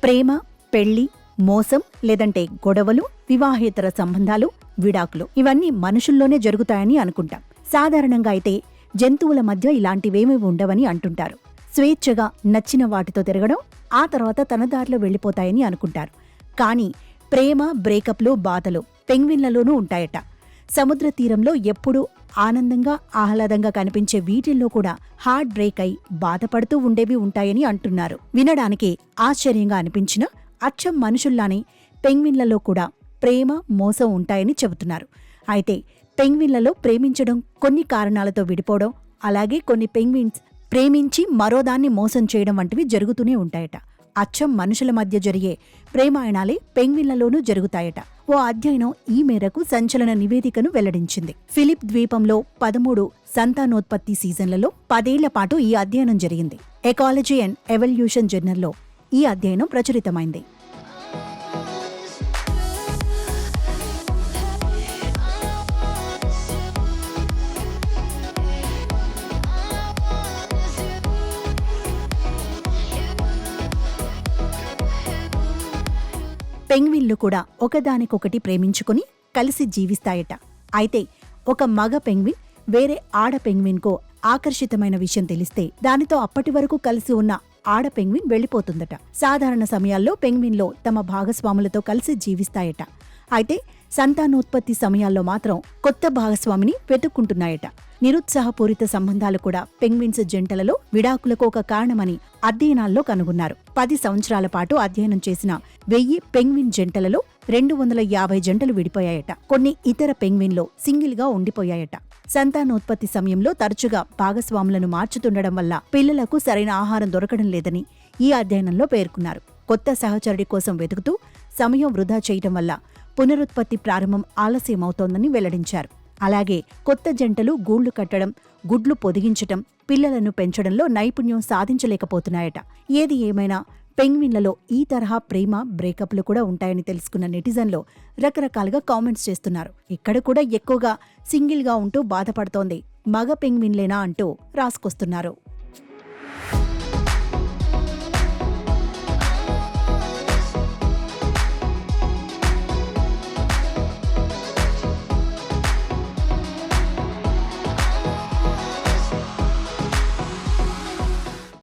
ప్రేమ, పెళ్లి, మోసం లేదంటే గొడవలు, వివాహేతర సంబంధాలు, విడాకులు ఇవన్నీ మనుషుల్లోనే జరుగుతాయని అనుకుంటాం. సాధారణంగా అయితే జంతువుల మధ్య ఇలాంటివేమీ ఉండవని అంటుంటారు. స్వేచ్ఛగా నచ్చిన వాటితో తిరగడం, ఆ తర్వాత తన దారిలో వెళ్లిపోతాయని అనుకుంటారు. కానీ ప్రేమ, బ్రేకప్లు, బాధలు పెంగ్విన్లలోనూ ఉంటాయట. సముద్ర తీరంలో ఎప్పుడూ ఆనందంగా, ఆహ్లాదంగా కనిపించే వీటిల్లో కూడా హార్ట్ బ్రేక్ అయి బాధపడుతూ ఉండేవి ఉంటాయని అంటున్నారు. వినడానికి ఆశ్చర్యంగా అనిపించినా అచ్చం మనుషుల్లానే పెంగ్విన్లలో కూడా ప్రేమ, మోసం ఉంటాయని చెబుతున్నారు. అయితే పెంగ్విన్లలో ప్రేమించడం, కొన్ని కారణాలతో విడిపోవడం, అలాగే కొన్ని పెంగ్విన్స్ ప్రేమించి మరోదాన్ని మోసం చేయడం వంటివి జరుగుతూనే ఉంటాయట. అచ్చం మనుషుల మధ్య జరిగే ప్రేమాయణాలే పెంగ్విన్లలోనూ జరుగుతాయట. ఓ అధ్యయనం ఈ మేరకు సంచలన నివేదికను వెల్లడించింది. ఫిలిప్ ద్వీపంలో 13 సంతానోత్పత్తి సీజన్లలో 10 ఏళ్ల పాటు ఈ అధ్యయనం జరిగింది. ఎకాలజీ అండ్ ఎవల్యూషన్ జర్నల్లో ఈ అధ్యయనం ప్రచురితమైంది. పెంగ్విన్లు కూడా ఒకదానికొకటి ప్రేమించుకుని కలిసి జీవిస్తాయట. అయితే ఒక మగ పెంగ్విన్ వేరే ఆడ పెంగ్విన్కో ఆకర్షితమైన విషయం తెలిస్తే దానితో అప్పటి వరకు కలిసి ఉన్న ఆడ పెంగ్విన్ వెళ్లిపోతుందట. సాధారణ సమయాల్లో పెంగ్విన్లో తమ భాగస్వాములతో కలిసి జీవిస్తాయట. అయితే సంతానోత్పత్తి సమయాల్లో మాత్రం కొత్త భాగస్వామిని వెతుక్కుంటున్నాయట. నిరుత్సాహపూరిత సంబంధాలు కూడా పెంగ్విన్స్ జంటలలో విడాకులకు ఒక కారణమని అధ్యయనాల్లో కనుగొన్నారు. 10 సంవత్సరాల పాటు అధ్యయనం చేసిన 1000 పెంగ్విన్ జంటలలో 250 జంటలు విడిపోయాయట. కొన్ని ఇతర పెంగ్విన్లో సింగిల్ గా ఉండిపోయాయట. సంతానోత్పత్తి సమయంలో తరచుగా భాగస్వాములను మార్చుతుండడం వల్ల పిల్లలకు సరైన ఆహారం దొరకడం లేదని ఈ అధ్యయనంలో పేర్కొన్నారు. కొత్త సహచరుడి కోసం వెతుకుతూ సమయం వృధా చేయటం వల్ల పునరుత్పత్తి ప్రారంభం ఆలస్యమవుతోందని వెల్లడించారు. అలాగే కొత్త జంటలు గూళ్లు కట్టడం, గుడ్లు పొదిగించటం, పిల్లలను పెంచడంలో నైపుణ్యం సాధించలేకపోతున్నాయట. ఏది ఏమైనా పెంగ్విన్లలో ఈ తరహా ప్రేమ, బ్రేకప్లు కూడా ఉంటాయని తెలుసుకున్న నెటిజన్లో రకరకాలుగా కామెంట్స్ చేస్తున్నారు. ఇక్కడ కూడా ఎక్కువగా సింగిల్గా ఉంటూ బాధపడుతోంది మగ పెంగ్విన్లేనా అంటూ రాసుకొస్తున్నారు.